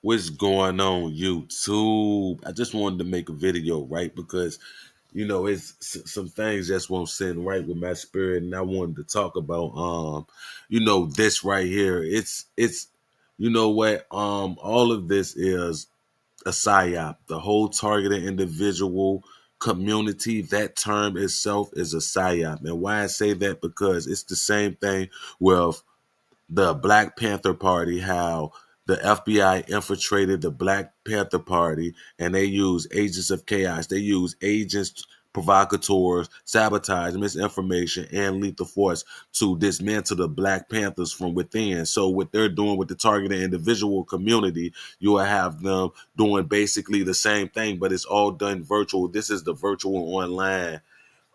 What's going on, YouTube? I just wanted to make a video, right? Because it's some things just won't sit right with my spirit, and I wanted to talk about this right here. It's what all of this is a psyop. The whole targeted individual community, that term itself is a psyop. And why I say that, because it's the same thing with the Black Panther Party, how the FBI infiltrated the Black Panther Party and they use agents of chaos. They use agents, provocateurs, sabotage, misinformation, and lethal force to dismantle the Black Panthers from within. So what they're doing with the targeted individual community, you will have them doing basically the same thing, but it's all done virtual. This is the virtual online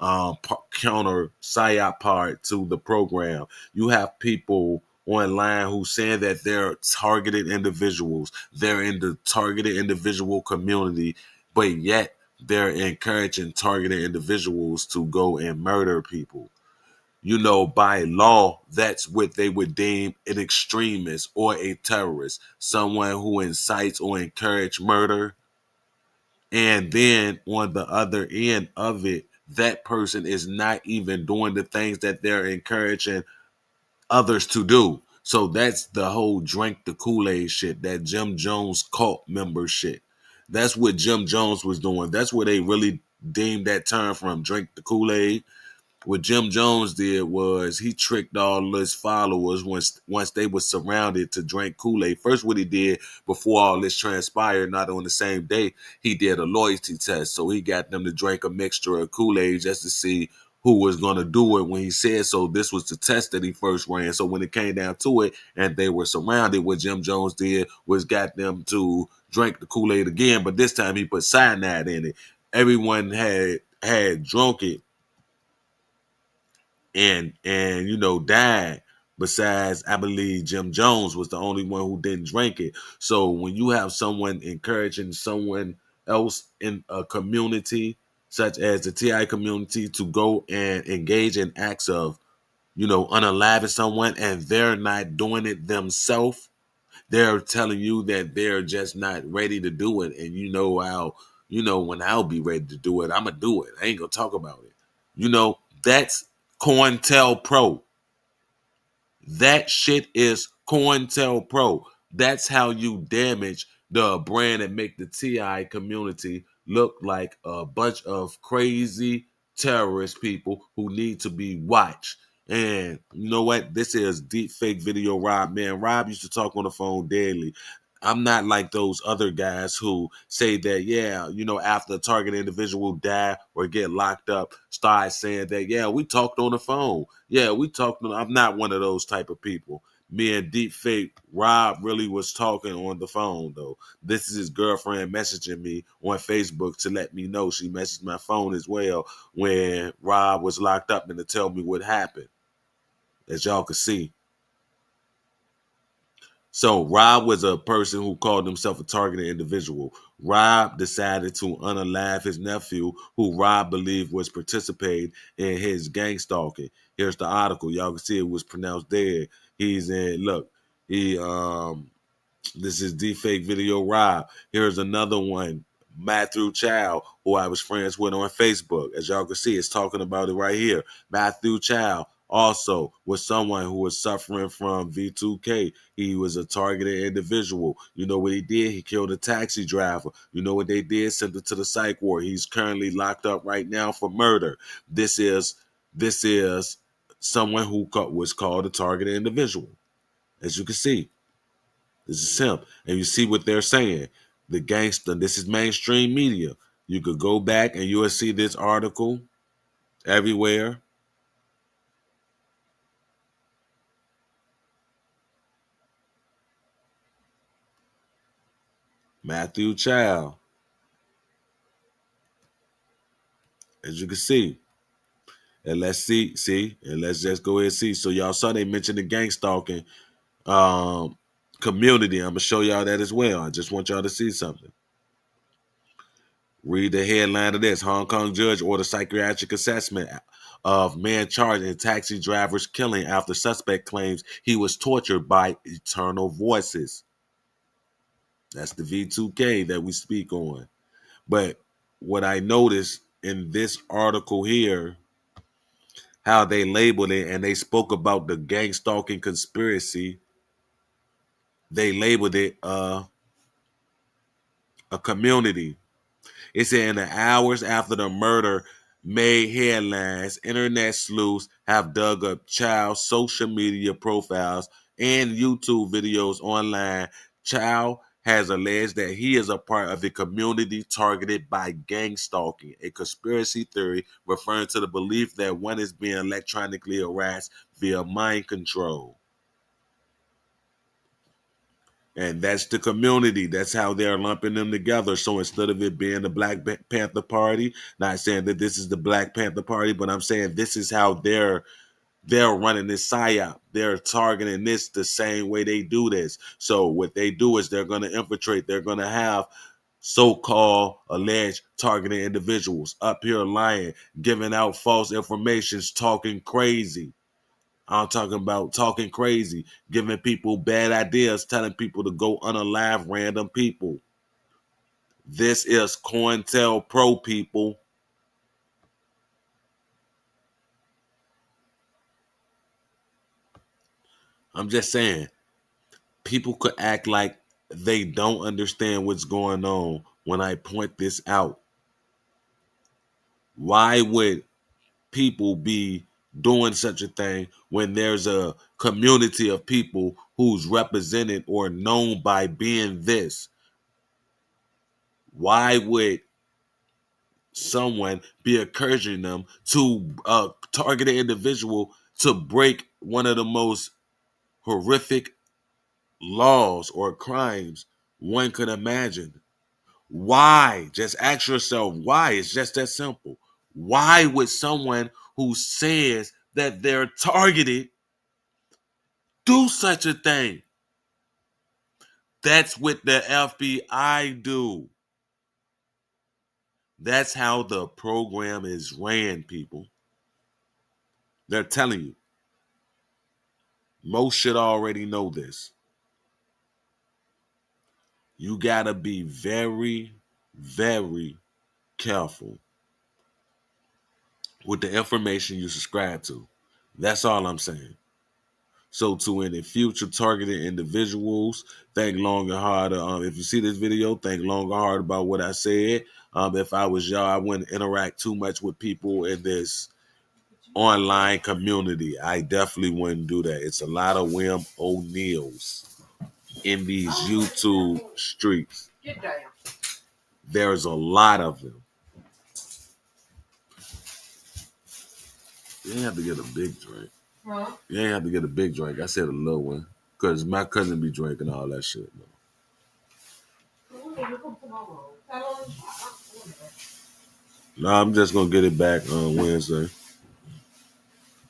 counter psyop part to the program. You have people online who saying that they're targeted individuals, they're in the targeted individual community, but yet they're encouraging targeted individuals to go and murder people. By law, that's what they would deem an extremist or a terrorist, someone who incites or encourages murder. And then on the other end of it, that person is not even doing the things that they're encouraging others to do. So that's the whole drink the Kool-Aid shit, that Jim Jones cult member shit. That's what Jim Jones was doing. That's where they really deemed that term from, drink the Kool-Aid. What Jim Jones did was he tricked all his followers once they were surrounded to drink Kool-Aid. First, what he did before all this transpired, not on the same day, he did a loyalty test. So he got them to drink a mixture of Kool-Aid just to see who was going to do it when he said so. This was the test that he first ran. So when it came down to it and they were surrounded, what Jim Jones did was got them to drink the Kool-Aid again, but this time he put cyanide in it. Everyone had drunk it and died. Besides, I believe Jim Jones was the only one who didn't drink it. So when you have someone encouraging someone else in a community such as the TI community to go and engage in acts of unaliving someone, and they're not doing it themselves, they're telling you that they're just not ready to do it. And when I'll be ready to do it, I'm gonna do it. I ain't gonna talk about it. That's COINTELPRO. That shit is COINTELPRO. That's how you damage the brand and make the TI community look like a bunch of crazy terrorist people who need to be watched. And you know what? This is deep fake video Rob. Man, Rob used to talk on the phone daily. I'm not like those other guys who say that, yeah, after a target individual die or get locked up, start saying that, yeah, we talked on the phone. Yeah, we talked. I'm not one of those type of people. Me and Deep Fake, Rob really was talking on the phone, though. This is his girlfriend messaging me on Facebook to let me know. She messaged my phone as well when Rob was locked up and to tell me what happened, as y'all can see. So Rob was a person who called himself a targeted individual. Rob decided to unalive his nephew, who Rob believed was participating in his gang stalking. Here's the article. Y'all can see it was pronounced dead. He's in, look, he this is deepfake video Rob. Here's another one, Matthew Chow, who I was friends with on Facebook. As y'all can see, it's talking about it right here. Matthew Chow also was someone who was suffering from V2K. He was a targeted individual. You know what he did? He killed a taxi driver. You know what they did? Sent him to the psych ward. He's currently locked up right now for murder. This is someone who was called a targeted individual. As you can see, this is him. And you see what they're saying. The gangster, this is mainstream media. You could go back and you will see this article everywhere. Matthew Chow, as you can see. And let's see, and let's just go ahead and see. So y'all saw they mentioned the gang stalking community. I'm gonna show y'all that as well. I just want y'all to see something. Read the headline of this. Hong Kong judge ordered psychiatric assessment of man charged in taxi driver's killing after suspect claims he was tortured by eternal voices. That's the V2K that we speak on. But what I noticed in this article here, how they labeled it, and they spoke about the gang stalking conspiracy. They labeled it a community. It said in the hours after the murder made headlines, internet sleuths have dug up Chow's social media profiles and YouTube videos online. Chow has alleged that he is a part of the community targeted by gang stalking, a conspiracy theory referring to the belief that one is being electronically harassed via mind control. And that's the community. That's how they're lumping them together. So instead of it being the Black Panther Party, not saying that this is the Black Panther Party, but I'm saying this is how they're running this psyop. They're targeting this the same way they do this. So what they do is they're going to infiltrate. They're going to have so-called alleged targeted individuals up here lying, giving out false information, talking crazy. I'm talking about talking crazy, giving people bad ideas, telling people to go unalive random people. This is COINTELPRO, people. I'm just saying, people could act like they don't understand what's going on when I point this out. Why would people be doing such a thing when there's a community of people who's represented or known by being this? Why would someone be encouraging them to target an individual to break one of the most horrific laws or crimes one could imagine? Why? Just ask yourself why. It's just that simple. Why would someone who says that they're targeted do such a thing? That's what the FBI do. That's how the program is ran, people. They're telling you. Most should already know this. You gotta be very, very careful with the information you subscribe to. That's all I'm saying. So to any future targeted individuals, think long and hard. If you see this video, think long and hard about what I said. If I was y'all, I wouldn't interact too much with people in this online community. I definitely wouldn't do that. It's a lot of William O'Neills in these YouTube streets. There's a lot of them. You ain't have to get a big drink. Huh? You ain't have to get a big drink. I said a little one. Because my cousin be drinking all that shit. No, I'm just going to get it back on Wednesday.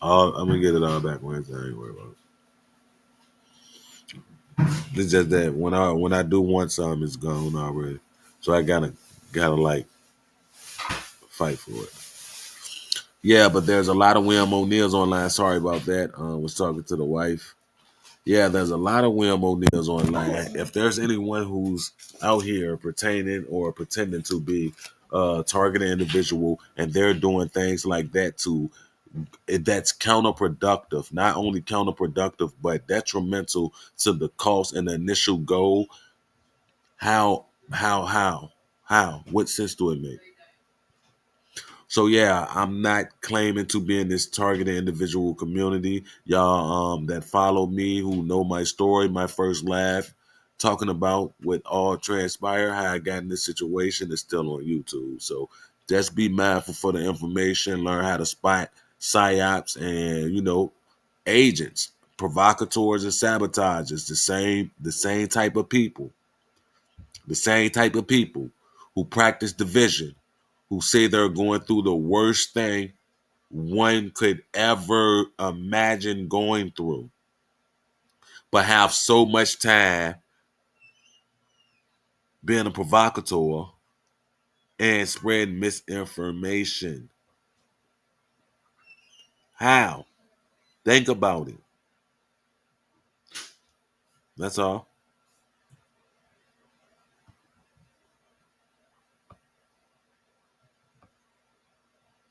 I'm going to get it all back Wednesday. I ain't worried about it. It's just that when I do want something, it's gone already. So I gotta like fight for it. Yeah, but there's a lot of William O'Neills online. Sorry about that. Was talking to the wife. Yeah, there's a lot of William O'Neills online. If there's anyone who's out here pertaining or pretending to be a targeted individual and they're doing things like that that's counterproductive. Not only counterproductive, but detrimental to the cause and the initial goal. How? What sense do it make? So yeah, I'm not claiming to be in this targeted individual community. Y'all that follow me, who know my story, my first laugh, talking about what all transpired, how I got in this situation is still on YouTube. So just be mindful for the information, learn how to spot psyops and agents, provocateurs and sabotagers, the same type of people. The same type of people who practice division, who say they're going through the worst thing one could ever imagine going through, but have so much time being a provocateur and spreading misinformation. How? Think about it. That's all.